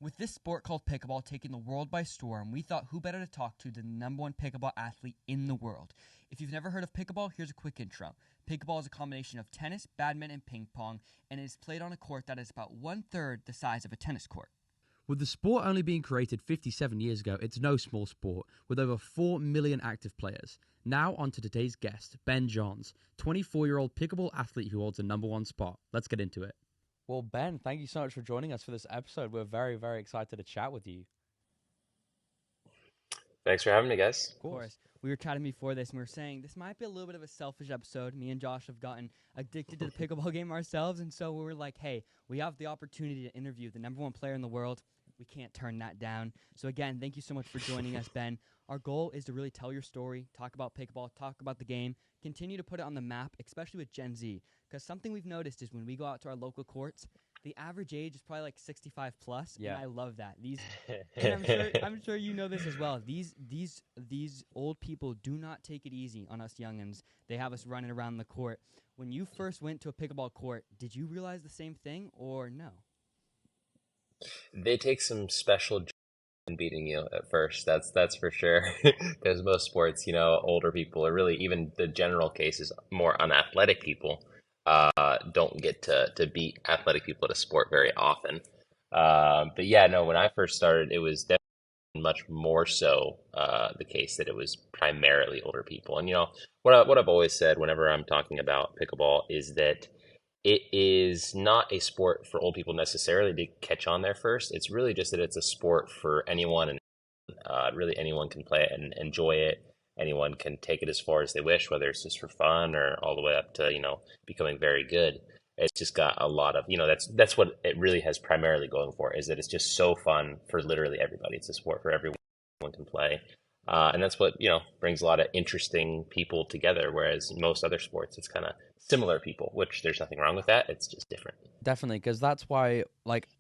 With this sport called pickleball taking the world by storm, we thought who better to talk to than the number one pickleball athlete in the world. If you've never heard of pickleball, here's a quick intro. Pickleball is a combination of tennis, badminton, and ping pong, and it is played on a court that is about 1/3 the size of a tennis court. With the sport only being created 57 years ago, it's no small sport, with over 4 million active players. Now on to today's guest, Ben Johns, 24-year-old pickleball athlete who holds the number one spot. Let's get into it. Well, Ben, thank you so much for joining us for this episode. We're very, very excited to chat with you. Thanks for having me, guys. Of course. We were chatting before this, and we were saying this might be a little bit of a selfish episode. Me and Josh have gotten addicted to the pickleball game ourselves, and so we were like, hey, we have the opportunity to interview the number one player in the world. We can't turn that down. So again, thank you so much for joining us, Ben. Our goal is to really tell your story, talk about pickleball, talk about the game, continue to put it on the map, especially with Gen Z. Because something we've noticed is when we go out to our local courts, the average age is probably like 65 plus, and I love that. And I'm sure you know this as well. These old people do not take it easy on us youngins. They have us running around the court. When you first went to a pickleball court, did you realize the same thing or no? They take some special in beating you at first. That's for sure. Because most sports, older people, or really even the general cases, more unathletic people, don't get to beat athletic people at a sport very often. But yeah, no, when I first started, it was definitely much more so the case that it was primarily older people. And what I've always said whenever I'm talking about pickleball is that it is not a sport for old people necessarily to catch on there first. It's really just that it's a sport for anyone, and really anyone can play it and enjoy it. Anyone can take it as far as they wish, whether it's just for fun or all the way up to, becoming very good. It's just got a lot of, that's what it really has primarily going for, is that it's just so fun for literally everybody. It's a sport for everyone can play. And that's what, brings a lot of interesting people together, whereas most other sports, it's kind of similar people, which there's nothing wrong with that. It's just different. Definitely, because that's why,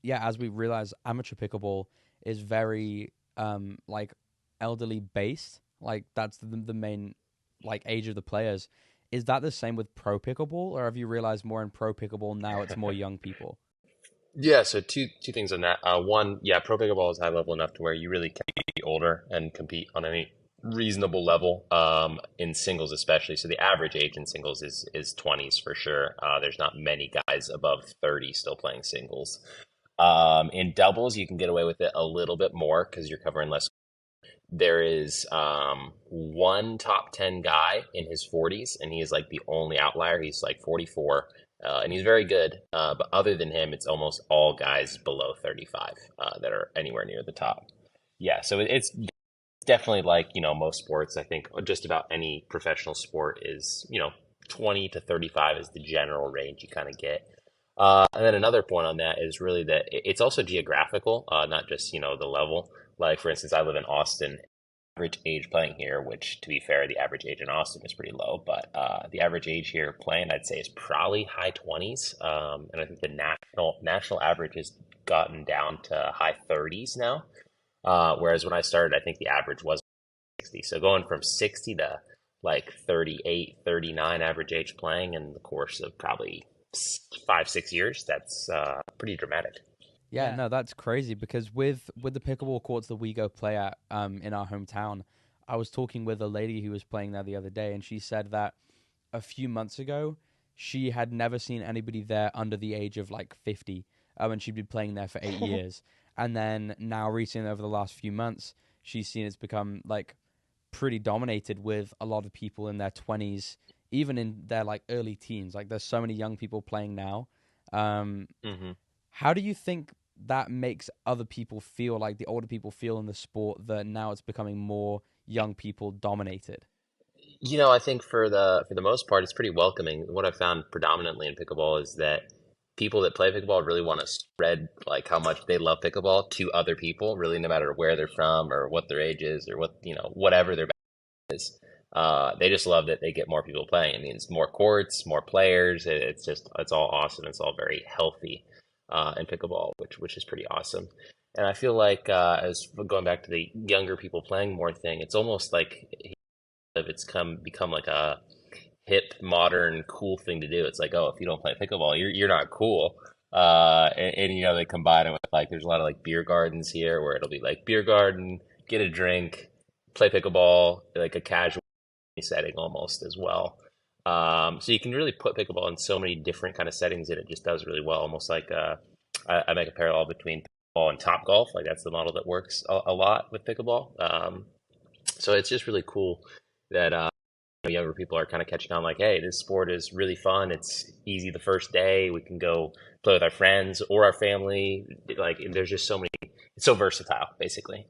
as we realize, amateur pickleball is very, elderly based. That's the main, age of the players. Is that the same with pro pickleball, or have you realized more in pro pickleball now it's more young people? Yeah, so two things on that. One, pro pickleball is high level enough to where you really can be older and compete on any reasonable level, in singles especially. So the average age in singles is 20s for sure. There's not many guys above 30 still playing singles. In doubles, you can get away with it a little bit more because you're covering less. There is one top 10 guy in his 40s, and he is the only outlier. He's 44. And he's very good, but other than him, it's almost all guys below 35 that are anywhere near the top. Yeah, so it's definitely most sports. I think just about any professional sport is, 20 to 35 is the general range you kind of get. And then another point on that is really that it's also geographical, not just, the level. For instance, I live in Austin. Average age playing here, which to be fair, the average age in Austin is pretty low, but the average age here playing, I'd say, is probably high 20s. And I think the national average has gotten down to high 30s now. Whereas when I started, I think the average was 60. So going from 60 to 38, 39 average age playing in the course of probably 5-6 years, that's pretty dramatic. Yeah, no, that's crazy because with the pickleball courts that we go play at in our hometown, I was talking with a lady who was playing there the other day, and she said that a few months ago, she had never seen anybody there under the age of 50, and she'd been playing there for 8 years. And then now recently, over the last few months, she's seen it's become pretty dominated with a lot of people in their 20s, even in their early teens. There's so many young people playing now. How do you think that makes other people feel, the older people feel in the sport, that now it's becoming more young people dominated? I think for the most part, it's pretty welcoming. What I've found predominantly in pickleball is that people that play pickleball really want to spread how much they love pickleball to other people, really, no matter where they're from or what their age is or whatever their background is. They just love that they get more people playing. It means more courts, more players. It's all awesome. It's all very healthy. In pickleball, which is pretty awesome. And I feel as going back to the younger people playing more thing, it's almost it's become a hip, modern, cool thing to do. It's if you don't play pickleball, you're not cool. And, they combine it with like there's a lot of like beer gardens here where it'll be like beer garden, get a drink, play pickleball, like a casual setting almost as well. So you can really put pickleball in so many different kind of settings and it just does really well. Almost like I make a parallel between pickleball and top golf. Like that's the model that works a lot with pickleball. So it's just really cool that younger people are kind of catching on. Like, hey, this sport is really fun. It's easy the first day. We can go play with our friends or our family. Like, there's just so many. It's so versatile, basically.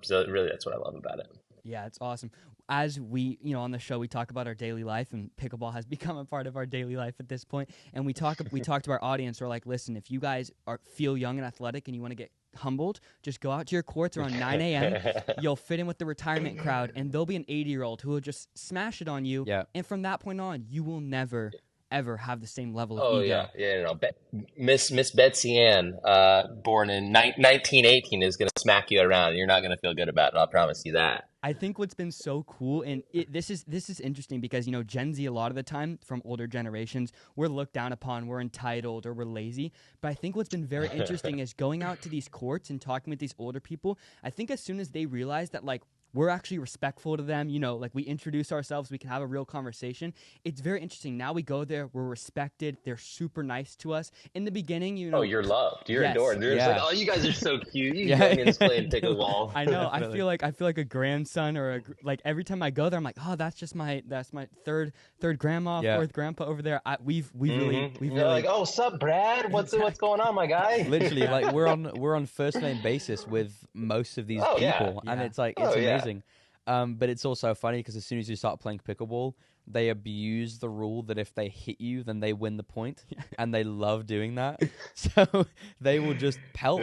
So really, that's what I love about it. Yeah, it's awesome. As we, on the show, we talk about our daily life, and pickleball has become a part of our daily life at this point. And we talk to our audience. We're like, listen, if you guys feel young and athletic, and you want to get humbled, just go out to your courts around 9 a.m. You'll fit in with the retirement crowd, and there'll be an 80-year-old who will just smash it on you. Yeah. And from that point on, you will never ever have the same level of Oh ego. yeah. Miss Betsy Ann, born in 1918, is gonna smack you around. You're not gonna feel good about it. I'll promise you that. I think what's been so cool, and this is interesting because Gen Z a lot of the time from older generations we're looked down upon, we're entitled or we're lazy. But I think what's been very interesting is going out to these courts and talking with these older people. I think as soon as they realize that like we're actually respectful to them, like we introduce ourselves, we can have a real conversation. It's very interesting. Now we go there, we're respected, they're super nice to us. In the beginning, Oh, you're loved. You're adored. They're just like, oh, you guys are so cute. You youngins playing pickleball. I know. I feel like a grandson or like every time I go there, I'm like, oh, that's my third grandma, fourth grandpa over there. We've really like, oh, sup, Brad? What's going on, my guy? Literally, like we're on first name basis with most of these people, and it's like it's amazing. But it's also funny because as soon as you start playing pickleball, they abuse the rule that if they hit you, then they win the point, and they love doing that. So they will just pelt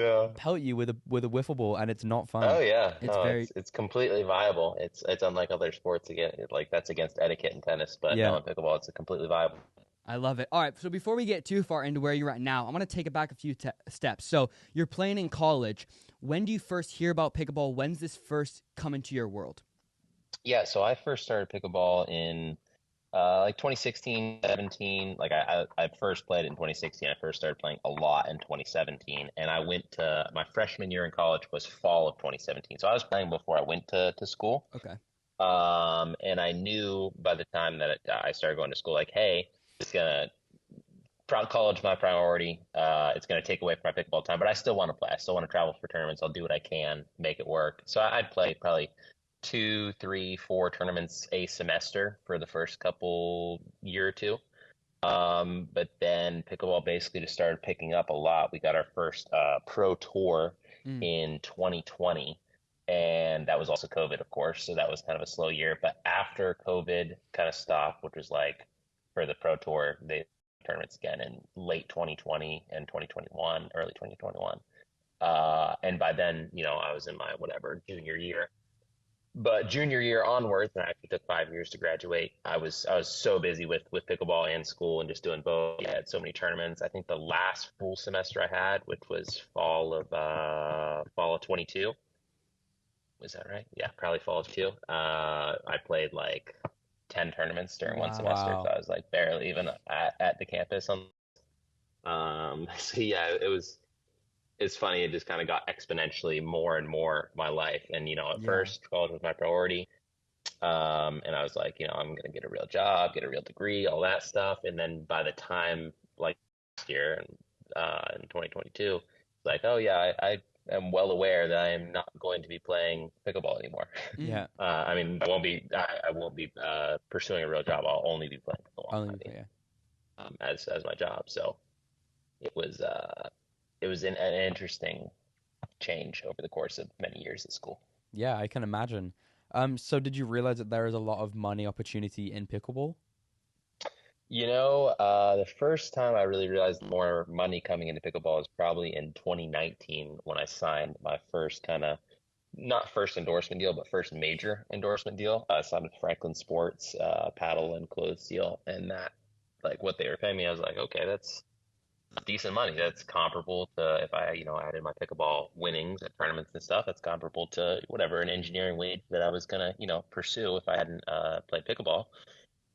you with a wiffle ball, and it's not fun. Oh yeah, it's completely viable. It's unlike other sports again. Like that's against etiquette in tennis, but no, in pickleball, it's completely viable. I love it. All right, so before we get too far into where you're at now, I'm going to take it back a few steps. So you're playing in college. When do you first hear about pickleball? When's this first come into your world? Yeah, so I first started pickleball in like 2016, 17. Like I first played in 2016. I first started playing a lot in 2017, and I went to my freshman year in college was fall of 2017. So I was playing before I went to school. Okay. And I knew by the time that I started going to school, like, hey, college my priority. It's gonna take away from my pickleball time, but I still want to play. I still want to travel for tournaments. I'll do what I can, make it work. So I'd play probably 2, 3, 4 tournaments a semester for the first couple year or two. But then pickleball basically just started picking up a lot. We got our first pro tour in 2020, and that was also COVID, of course. So that was kind of a slow year. But after COVID kind of stopped, which was like for the pro tour, they tournaments again in late 2020 and 2021, early 2021. And by then, I was in my junior year. But junior year onwards, and I actually took 5 years to graduate. I was so busy with pickleball and school and just doing both. I had so many tournaments. I think the last full semester I had, which was fall of 22. Was that right? Yeah, probably fall of 22. I played like 10 tournaments during one semester. So I was like barely even at the campus. So yeah, it's funny. It just kind of got exponentially more and more my life. And, at first college was my priority. And I was like, I'm going to get a real job, get a real degree, all that stuff. And then by the time like last year in 2022, it's like, oh yeah, I am well aware that I am not going to be playing pickleball anymore. Yeah. I mean, I won't be pursuing a real job. I'll only be playing pickleball as my job. So it was an interesting change over the course of many years at school. Yeah, I can imagine. So did you realize that there is a lot of money opportunity in pickleball? The first time I really realized more money coming into pickleball is probably in 2019 when I signed my first not first endorsement deal, but first major endorsement deal. I signed with Franklin Sports, paddle and clothes deal, and that, like what they were paying me, I was like, okay, that's decent money. That's comparable to if I, added my pickleball winnings at tournaments and stuff. That's comparable to whatever an engineering wage that I was gonna, pursue if I hadn't played pickleball.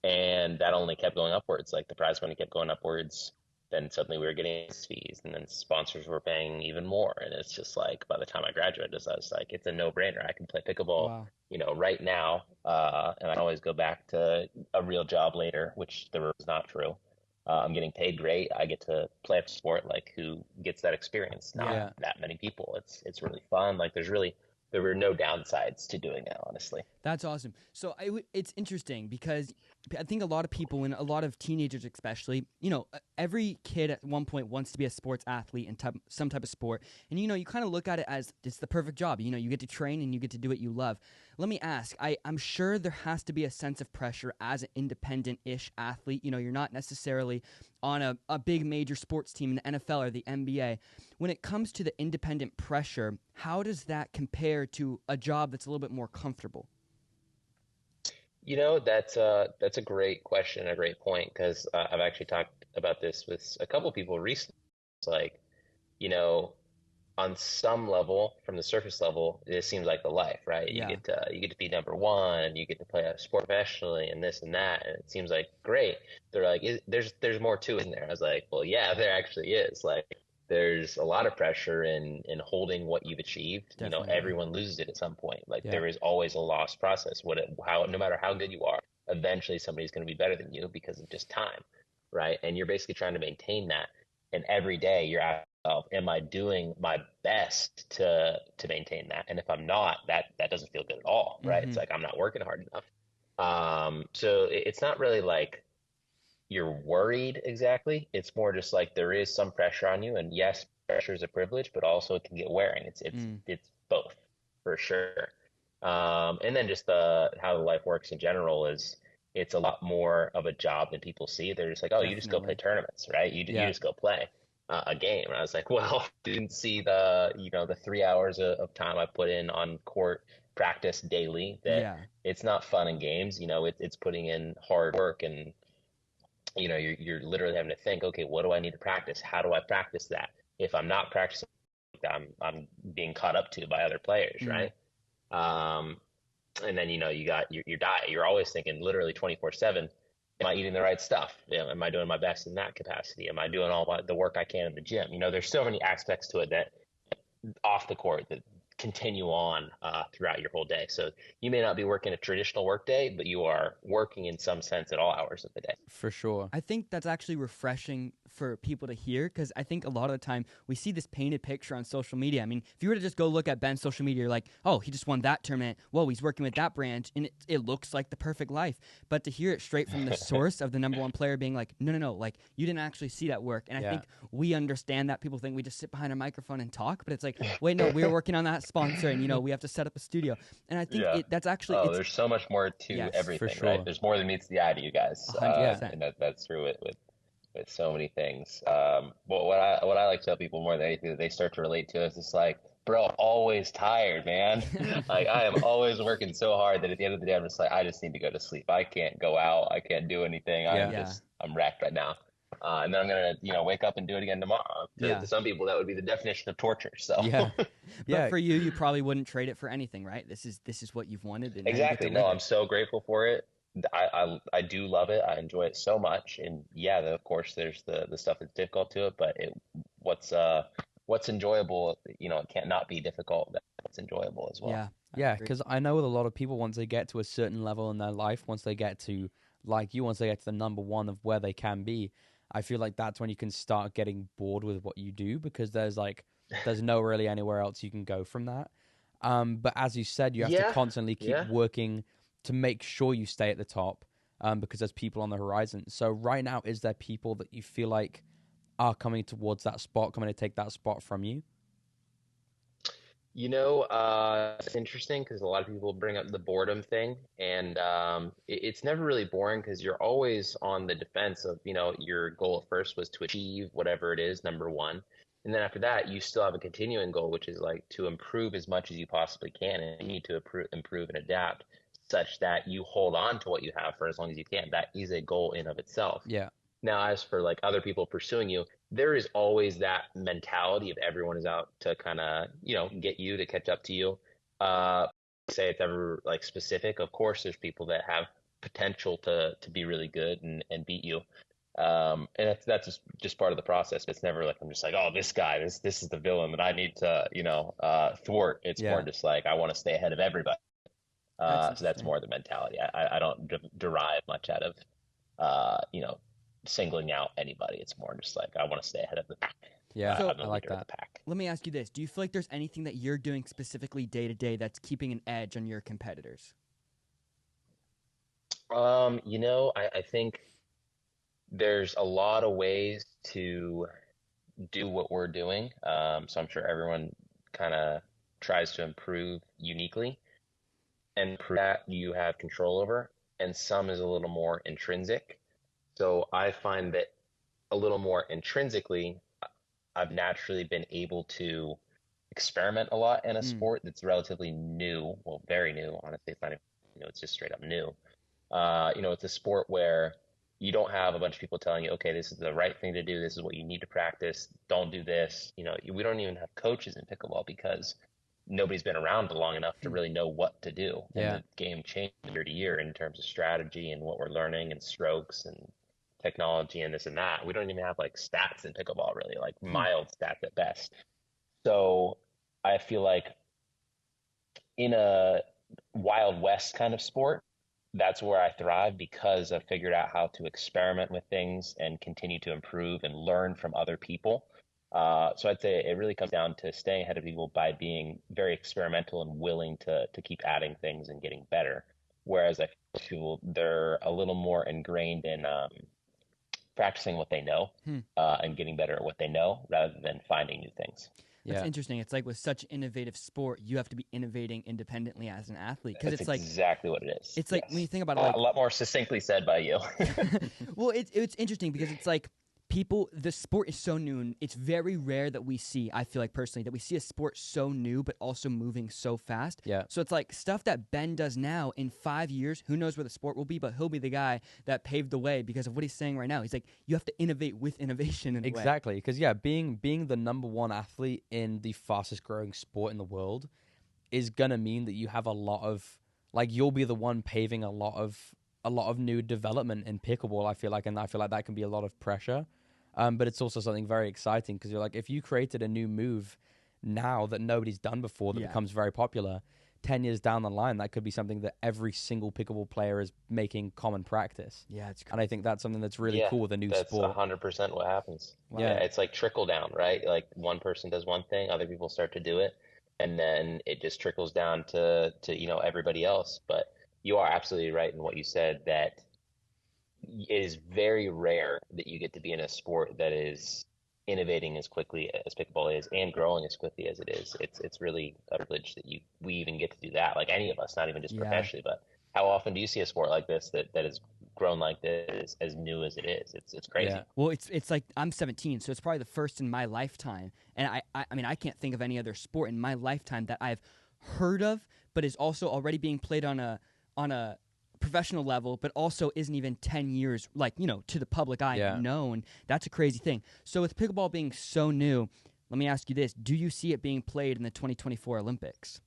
And that only kept going upwards. Like the prize money kept going upwards then suddenly we were getting fees, and then sponsors were paying even more. And it's just like, by the time I graduated, I was like, it's a no-brainer. I can play pickleball, Wow. right now, and I can always go back to a real job later, which the was not true. I'm getting paid great. I get to play a sport. Like, who gets that experience? Not Yeah. that many people. It's really fun. Like, there were no downsides to doing it, honestly. That's awesome. So it's interesting because I think a lot of people, and a lot of teenagers especially, every kid at one point wants to be a sports athlete in some type of sport. And, you kind of look at it as it's the perfect job. You get to train and you get to do what you love. Let me ask, I'm sure there has to be a sense of pressure as an independent-ish athlete. You're not necessarily on a big major sports team in the NFL or the NBA. When it comes to the independent pressure, how does that compare to a job that's a little bit more comfortable? That's a great question, a great point, because I've actually talked about this with a couple people recently. It's like, you know, on some level, from the surface level, it seems like the life, right? Yeah, You get to be number one, you get to play a sport professionally, and this and that, and it seems like great. They're like, there's more to it in there. I was like, well, yeah, there actually is. Like, there's a lot of pressure in holding what you've achieved. definitely. Everyone loses it at some point. Like, Yeah. there is always a lost process. No matter how good you are, eventually somebody's going to be better than you because of just time, right? And you're basically trying to maintain that. And every day you're asking yourself, am I doing my best to maintain that? And if I'm not, that doesn't feel good at all, right? It's Mm-hmm. like I'm not working hard enough. So it's not really like you're worried exactly. It's more just like there is some pressure on you, and yes, pressure is a privilege, but also it can get wearing. Mm, It's both for sure. And then just the how the life works in general is it's a lot more of a job than people see. They're just like, oh, you just go play definitely. tournaments, right? You Yeah. just go play a game. And I was like, well, didn't see the 3 hours of time I put in on court practice daily. That Yeah. it's not fun and games. It's putting in hard work, and you're literally having to think, okay, what do I need to practice? How do I practice that? If I'm not practicing, I'm being caught up to by other players, Mm, right? Um, and then you got your diet. You're always thinking literally 24/7. Am I eating the right stuff? Am I doing my best in that capacity? Am I doing all the work I can in the gym? There's so many aspects to it that off the court that continue on throughout your whole day. So you may not be working a traditional work day, but you are working in some sense at all hours of the day. For sure. I think that's actually refreshing for people to hear because I think a lot of the time we see this painted picture on social media. I mean, if you were to just go look at Ben's social media, you're like, oh, he just won that tournament. Whoa, he's working with that branch, and it looks like the perfect life. But to hear it straight from the source of the number one player being like, no, like you didn't actually see that work. And I Yeah. think we understand that. People think we just sit behind a microphone and talk, but it's like, wait, no, we're working on that sponsor, and we have to set up a studio. And I think Yeah. that's actually Oh, it's there's so much more to yes, everything, sure. right? There's more than meets the eye to you guys, 100%. and that's true with so many things. But what I like to tell people more than anything that they start to relate to is just like, bro, I'm always tired, man. Like, I am always working so hard that at the end of the day, I'm just like, I just need to go to sleep. I can't go out. I can't do anything. Yeah. Yeah. I'm wrecked right now. And then I'm gonna, wake up and do it again tomorrow. Yeah. To some people, that would be the definition of torture. So Yeah. But Yeah. for you probably wouldn't trade it for anything, right? This is what you've wanted, and now you get exactly. to No, live I'm it. so grateful for it. I do love it. I enjoy it so much. And yeah, of course, there's the stuff that's difficult to it, but what's enjoyable, it can't not be difficult. That's enjoyable as well. Yeah, I Yeah, agree. because I know with a lot of people, once they get to a certain level in their life, once they get to, like you, once they get to the number one of where they can be, I feel like that's when you can start getting bored with what you do because there's no really anywhere else you can go from that. But as you said, you have to Yeah, constantly keep yeah. working to make sure you stay at the top, because there's people on the horizon. So right now, is there people that you feel like are coming towards that spot, coming to take that spot from you? It's interesting because a lot of people bring up the boredom thing, and it's never really boring because you're always on the defense of, your goal at first was to achieve whatever it is, number one. And then after that, you still have a continuing goal, which is like to improve as much as you possibly can, and you need to improve and adapt such that you hold on to what you have for as long as you can. That is a goal in of itself. Yeah, Now, as for like other people pursuing you, there is always that mentality of everyone is out to kind of, get you to catch up to you. Uh, Say it's ever like specific. Of course, there's people that have potential to be really good and beat you. And that's just part of the process. It's never like I'm just like, oh, this guy, this is the villain that I need to, thwart. It's more Yeah. just like I want to stay ahead of everybody. That's So that's interesting. more the mentality. I don't derive much out of, singling out anybody. It's more just like I want to stay ahead of the pack. Yeah, So I'm the I like leader of that. the pack. let me ask you this: do you feel like there's anything that you're doing specifically day to day that's keeping an edge on your competitors? I think there's a lot of ways to do what we're doing. So I'm sure everyone kind of tries to improve uniquely and prove that you have control over, and some is a little more intrinsic. So I find that a little more intrinsically, I've naturally been able to experiment a lot in a Mm. sport that's relatively new. Well, very new, honestly. It's not even, it's just straight up new. It's a sport where you don't have a bunch of people telling you, okay, this is the right thing to do. This is what you need to practice. Don't do this. We don't even have coaches in pickleball because nobody's been around long enough to Hmm. really know what to do. And Yeah. the game changes year to year in terms of strategy and what we're learning and strokes and technology and this and that. We don't even have like stats in pickleball really, like Hmm. mild stats at best. So I feel like in a Wild West kind of sport, that's where I thrive because I've figured out how to experiment with things and continue to improve and learn from other people. So I'd say it really comes down to staying ahead of people by being very experimental and willing to keep adding things and getting better. Whereas I feel people, they're a little more ingrained in practicing what they know Hmm. and getting better at what they know rather than finding new things. That's Yeah. interesting. It's like with such innovative sport, you have to be innovating independently as an athlete because That's exactly what it is. it's like when you Yes. think about A it, lot more succinctly said by you. well, it's interesting because it's like the sport is so new and it's very rare that we see, I feel like personally, that we see a sport so new but also moving so fast. Yeah. So it's like stuff that Ben does now in 5 years, who knows where the sport will be, but he'll be the guy that paved the way because of what he's saying right now. He's like, you have to innovate with innovation in a way. Exactly, because being the number one athlete in the fastest growing sport in the world is gonna mean that you have a lot of you'll be the one paving a lot of new development in pickleball. I feel like, and I feel like that can be a lot of pressure, but it's also something very exciting because you're like, if you created a new move now that nobody's done before that Yeah. becomes very popular, 10 years down the line that could be something that every single pickleball player is making common practice. Yeah, it's And I think that's something that's really Yeah, cool with a new that's sport. 100% what happens. Wow. Yeah, Yeah. it's like trickle down, right? Like one person does one thing, other people start to do it, and then it just trickles down to everybody else. But you are absolutely right in what you said that it is very rare that you get to be in a sport that is innovating as quickly as pickleball is and growing as quickly as it is. It's really a privilege that we even get to do that. Like any of us, not even just Yeah. professionally, but how often do you see a sport like this that has grown like this as new as it is? It's crazy. Yeah. Well, it's like I'm 17, so it's probably the first in my lifetime, and I mean I can't think of any other sport in my lifetime that I've heard of, but is also already being played on a professional level, but also isn't even 10 years to the public eye Yeah. known. That's a crazy thing. So with pickleball being so new, let me ask you this: do you see it being played in the 2024 Olympics?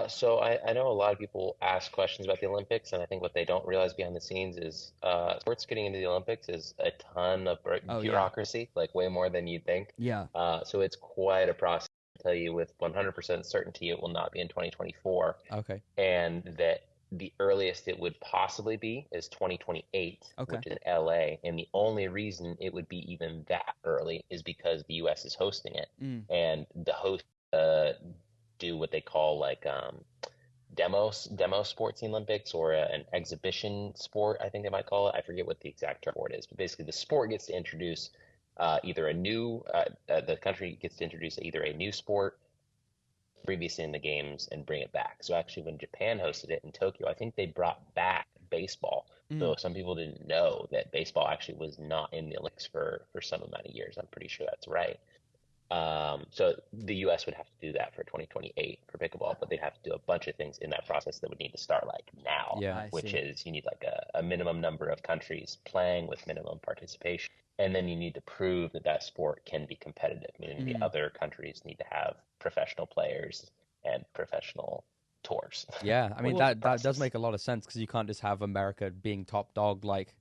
So I know a lot of people ask questions about the Olympics, and I think what they don't realize behind the scenes is sports getting into the Olympics is a ton of Oh, yeah. bureaucracy, like way more than you'd think. Yeah. So it's quite a process. To tell you with 100% certainty it will not be in 2024, Okay. and that the earliest it would possibly be is 2028, Okay. which is in LA. And the only reason it would be even that early is because the US is hosting it, and the host do what they call like demo sports in the Olympics or an exhibition sport, I think they might call it. I forget what the exact term for it is, but basically the sport gets to introduce either a new the country gets to introduce either a new sport previously in the games and bring it back. So actually when Japan hosted it in Tokyo, I think they brought back baseball. So some people didn't know that baseball actually was not in the Olympics for some amount of years. I'm pretty sure that's right. So the U.S. would have to do that for 2028 for pickleball, but they'd have to do a bunch of things in that process that would need to start like now, Yeah. which see. is you need like a minimum number of countries playing with minimum participation. And then you need to prove that that sport can be competitive, meaning the other countries need to have professional players and professional tours. Yeah, I mean Which that is does process. make a lot of sense because you can't just have America being top dog like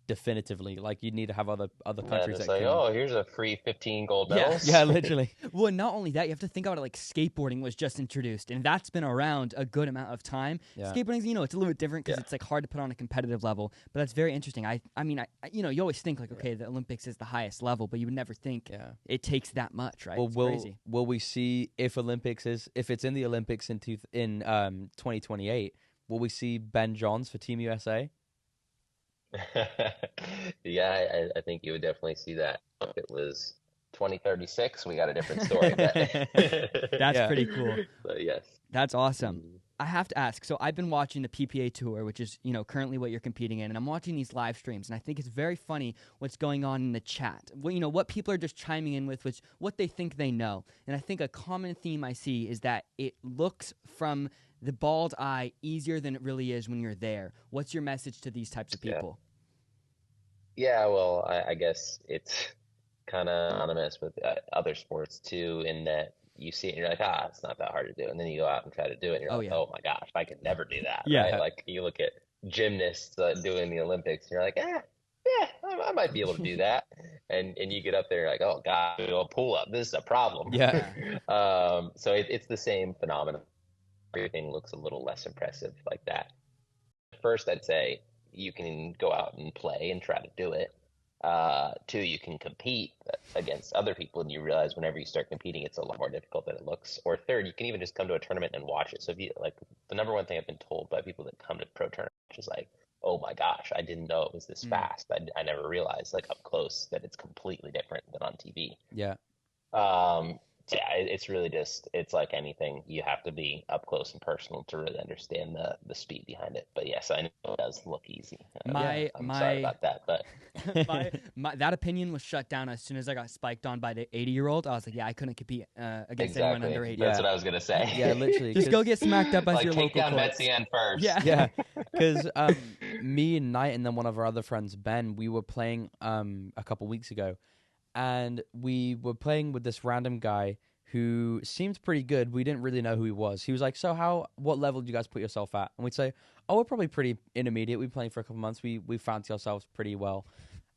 definitively. Like you need to have other Yeah, countries just that like, can. oh, here's a free 15 gold Yeah. medals. Yeah, literally. Well, not only that, you have to think about it like skateboarding was just introduced, and that's been around a good amount of time. Yeah. Skateboarding's, it's a little bit different because Yeah. it's like hard to put on a competitive level, but that's very interesting. I mean, you always think like, okay, the Olympics is the highest level, but you would never think Yeah. it takes that much, right? Well, It's crazy. will we see if it's in the Olympics in 2028? Will we see Ben Johns for Team USA? Yeah, I think you would definitely see that. If it was 2036, we got a different story. But That's Yeah. pretty cool. but yes. That's awesome. Mm. I have to ask. So I've been watching the PPA Tour, which is currently what you're competing in, and I'm watching these live streams, and I think it's very funny what's going on in the chat. What people are just chiming in with, which what they think they know, and I think a common theme I see is that it looks from the bald eye easier than it really is when you're there. What's your message to these types of people? Yeah, well, I guess it's kind of anonymous with other sports too, in that you see it and you're like, it's not that hard to do. And then you go out and try to do it and you're Oh, like, yeah. oh my gosh, I could never do that. Yeah. Right? Like you look at gymnasts doing the Olympics and you're like, yeah, I might be able to do that. And you get up there, you're like, oh God, a pull up, this is a problem. Yeah. So it's the same phenomenon. Everything looks a little less impressive like that. First, I'd say you can go out and play and try to do it. Two, you can compete against other people, and you realize whenever you start competing, it's a lot more difficult than it looks. Or third, you can even just come to a tournament and watch it. So if you like, the number one thing I've been told by people that come to pro tournaments is like, oh my gosh, I didn't know it was this fast. I never realized like up close that it's completely different than on TV. Yeah. Yeah, it's really just, it's like anything. You have to be up close and personal to really understand the speed behind it. But yes, I know it does look easy. I'm sorry about that, but that opinion was shut down as soon as I got spiked on by the 80-year-old. I was like, yeah, I couldn't compete against anyone under 80. That's what I was gonna say. Yeah, literally. Just go get smacked up as like your take local down courts. Betsy Ann first. Yeah. Yeah, because me and Knight and then one of our other friends, Ben, we were playing a couple weeks ago, and we were playing with this random guy who seemed pretty good. We didn't really know who he was. He was like, so what level do you guys put yourself at? And we'd say, oh, we're probably pretty intermediate. We've been playing for a couple months. We fancy ourselves pretty well.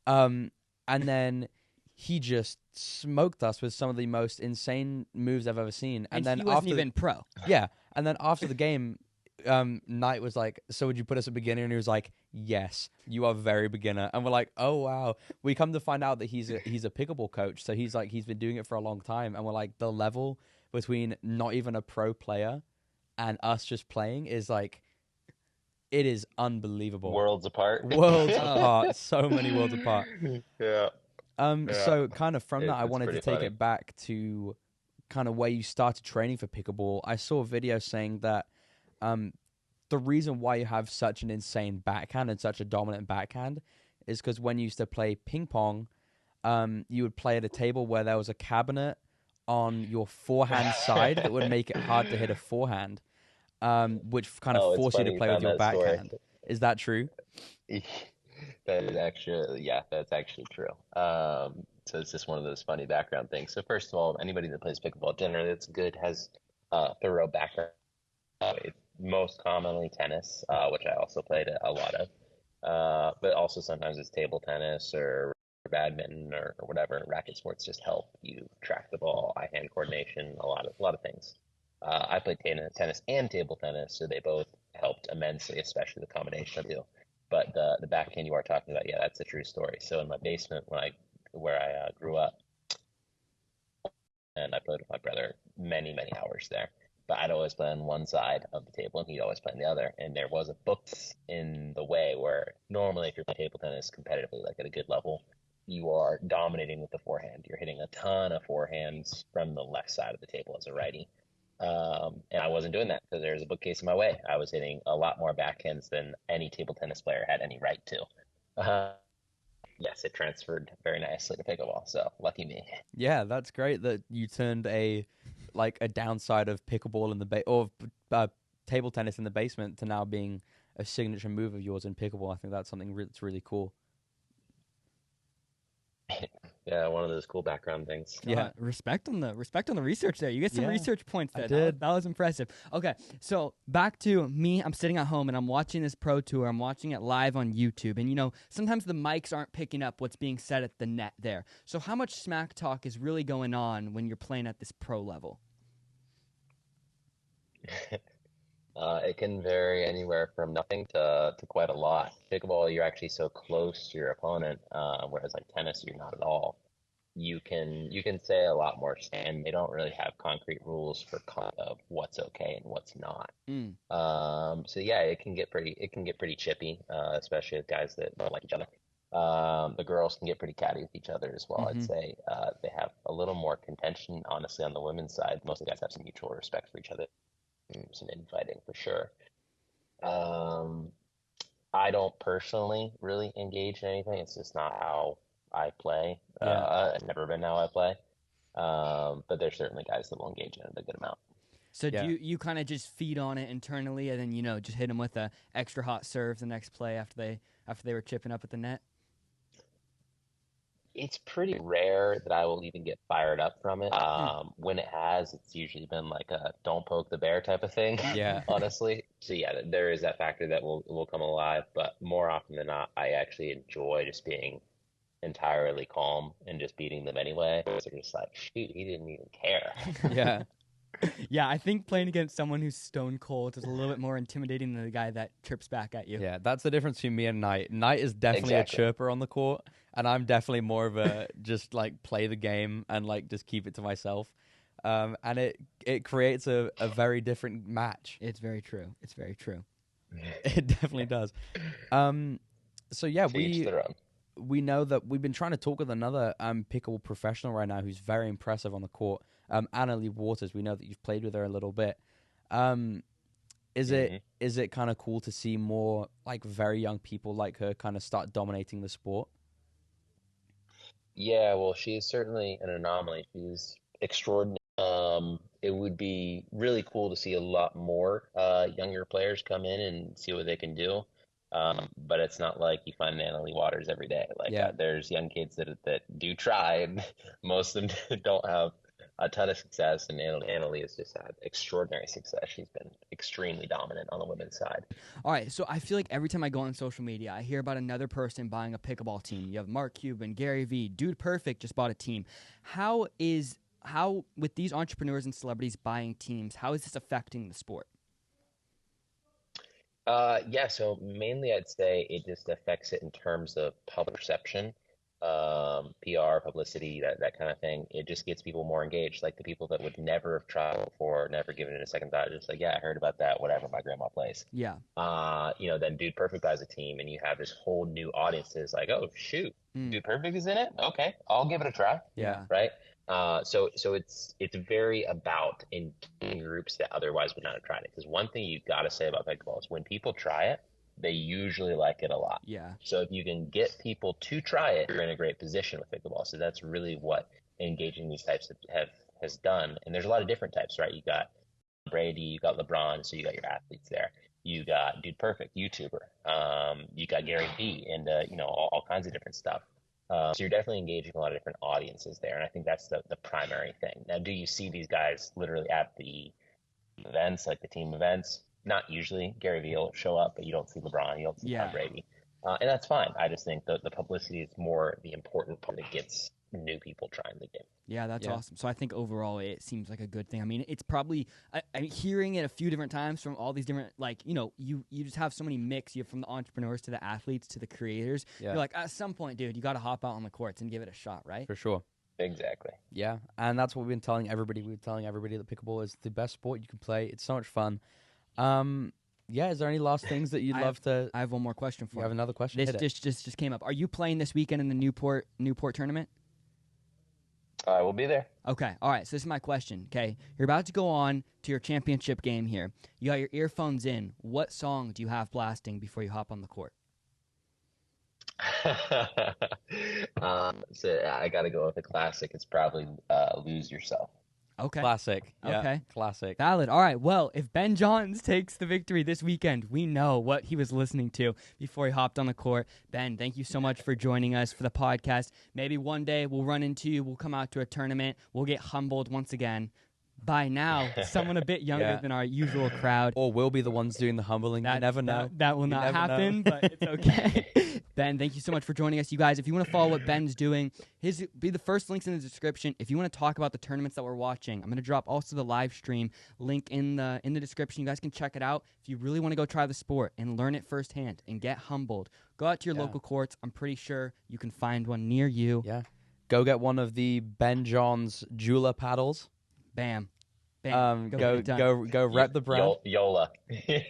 And then he just smoked us with some of the most insane moves I've ever seen. And then he wasn't after even pro. Yeah. And then after the game, Knight was like, so would you put us at beginner? And he was like, yes, you are very beginner. And we're like, oh wow. We come to find out that he's a pickleball coach. So he's been doing it for a long time. And we're like, the level between not even a pro player and us just playing is like, it is unbelievable. Worlds apart. Worlds apart. So many worlds apart. Yeah. So kind of from that, I It's wanted to pretty take funny. it back to kind of where you started training for pickleball. I saw a video saying that the reason why you have such an insane backhand and such a dominant backhand is because when you used to play ping pong, you would play at a table where there was a cabinet on your forehand side that would make it hard to hit a forehand, which kind of it's forced you funny to you play with found your that story. backhand. Is that true? That's actually true. So it's just one of those funny background things. So first of all, anybody that plays pickleball generally that's good has thorough background. It's most commonly tennis, which I also played a lot of, but also sometimes it's table tennis or badminton or whatever. Racket sports just help you track the ball, eye-hand coordination, a lot of things. I played tennis and table tennis, so they both helped immensely, especially the combination of the two. But the backhand you are talking about, yeah, that's a true story. So in my basement, where I grew up, and I played with my brother many hours there. But I'd always play on one side of the table, and he'd always play on the other. And there was a book in the way where normally, if you're playing table tennis competitively, like at a good level, you are dominating with the forehand. You're hitting a ton of forehands from the left side of the table as a righty. And I wasn't doing that because there was a bookcase in my way. I was hitting a lot more backhands than any table tennis player had any right to. Yes, it transferred very nicely to pickleball, so lucky me. Yeah, that's great that you turned a downside of pickleball in the table tennis in the basement to now being a signature move of yours in pickleball. I think that's something that's really cool. Yeah, one of those cool background things. Yeah. Respect on the research there. You get some Yeah, research points there. I did. That was impressive. Okay, so back to me. I'm sitting at home and I'm watching this pro tour. I'm watching it live on YouTube, and sometimes the mics aren't picking up what's being said at the net there. So how much smack talk is really going on when you're playing at this pro level? It can vary anywhere from nothing to quite a lot. Pickleball, you're actually so close to your opponent, whereas like tennis, you're not at all. You can say a lot more, and they don't really have concrete rules for of what's okay and what's not. Mm. So yeah, it can get pretty chippy, especially with guys that don't like each other. The girls can get pretty catty with each other as well. I'd Mm-hmm. say they have a little more contention, honestly, on the women's side. Most of the guys have some mutual respect for each other, some infighting for sure. Um, I don't personally really engage in anything. It's just not how I play. Yeah. It's never been how I play. But there's certainly guys that will engage in it a good amount. So Yeah. do you kind of just feed on it internally, and then just hit them with a extra hot serve the next play after they were chipping up at the net? It's pretty rare that I will even get fired up from it. Hmm. When it has, it's usually been like a don't poke the bear type of thing, Yeah. honestly. So yeah, there is that factor that will come alive, but more often than not, I actually enjoy just being entirely calm and just beating them anyway. So they're just like, shoot, he didn't even care. Yeah. Yeah, I think playing against someone who's stone cold is a little bit more intimidating than the guy that trips back at you. Yeah, that's the difference between me and Knight. Knight is definitely Exactly. a chirper on the court, and I'm definitely more of a just like play the game and like just keep it to myself. And it creates a very different match. It's very true. It's very true. It definitely does. So yeah, To each their own. we know that we've been trying to talk with another pickleball professional right now who's very impressive on the court. Annalie Waters. We know that you've played with her a little bit. Is Mhm. it kind of cool to see more like very young people like her kind of start dominating the sport? Yeah, well, she is certainly an anomaly. She's extraordinary. It would be really cool to see a lot more younger players come in and see what they can do. But it's not like you find Natalie Waters every day. Like Yeah, there's young kids that do try, and most of them don't have a ton of success. And Annalie has just had extraordinary success. She's been extremely dominant on the women's side. All right, so I feel like every time I go on social media, I hear about another person buying a pickleball team. You have Mark Cuban, Gary Vee, Dude Perfect just bought a team. How with these entrepreneurs and celebrities buying teams, how is this affecting the sport? Yeah, so mainly I'd say it just affects it in terms of public perception, PR, publicity, that kind of thing. It just gets people more engaged. Like the people that would never have tried before, never given it a second thought, just like, yeah, I heard about that, whatever, my grandma plays. Yeah. Then Dude Perfect buys a team, and you have this whole new audience that's like, oh shoot, Mm. Dude Perfect is in it? Okay, I'll give it a try, yeah, right? So it's very about engaging groups that otherwise would not have tried it. Because one thing you got to say about pickleball is when people try it, they usually like it a lot. Yeah. So if you can get people to try it, you're in a great position with pickleball. So that's really what engaging these types has done. And there's a lot of different types, right? You got Brady, you got LeBron, so you got your athletes there. You got Dude Perfect, YouTuber. You got Gary Vee, and all kinds of different stuff. So you're definitely engaging a lot of different audiences there, and I think that's the primary thing. Now, do you see these guys literally at the events, like the team events? Not usually. Gary Vee will show up, but you don't see LeBron, you don't see Tom Yeah. Brady, and that's fine. I just think the publicity is more the important part that gets new people trying the game. Yeah, that's Yeah. awesome. So I think overall it seems like a good thing. I mean, it's probably I'm hearing it a few different times from all these different you just have so many mix. You have from the entrepreneurs to the athletes to the creators. yeah, You're like at some point, dude, you got to hop out on the courts and give it a shot, right? for sure. Exactly. Yeah, and that's what we've been telling everybody. We've been telling everybody that pickleball is the best sport you can play. It's so much fun. Yeah, is there any last things that you'd love to? I have one more question for You have you. another question? This Hit it. just came up. Are you playing this weekend in the Newport tournament? I will be there. Okay. All right. So this is my question. Okay. You're about to go on to your championship game here. You got your earphones in. What song do you have blasting before you hop on the court? So I got to go with a classic. It's probably "Lose Yourself." Okay. Classic. Yeah, Okay. classic. Valid. All right. Well, if Ben Johns takes the victory this weekend, we know what he was listening to before he hopped on the court. Ben, thank you so much for joining us for the podcast. Maybe one day we'll run into you. We'll come out to a tournament. We'll get humbled once again by now someone a bit younger than our usual crowd. Or we'll be the ones doing the humbling. You never know. That will not happen, but it's okay. Ben, thank you so much for joining us, you guys. If you want to follow what Ben's doing, be the first links in the description. If you want to talk about the tournaments that we're watching, I'm going to drop also the live stream link in the description. You guys can check it out. If you really want to go try the sport and learn it firsthand and get humbled, go out to your local courts. I'm pretty sure you can find one near you. Yeah. Go get one of the Ben Johns Jula paddles. Bam. Bam. Go rep the brand. Yola.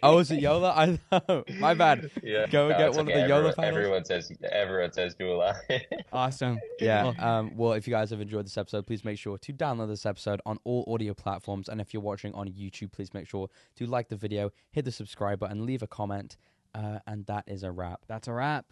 Oh, is it Yola? I my bad. Yeah. Go get one of the Yola paddles. Everyone says Jula. Awesome. Yeah. Well, if you guys have enjoyed this episode, please make sure to download this episode on all audio platforms. And if you're watching on YouTube, please make sure to like the video, hit the subscribe button, leave a comment, and that is a wrap. That's a wrap.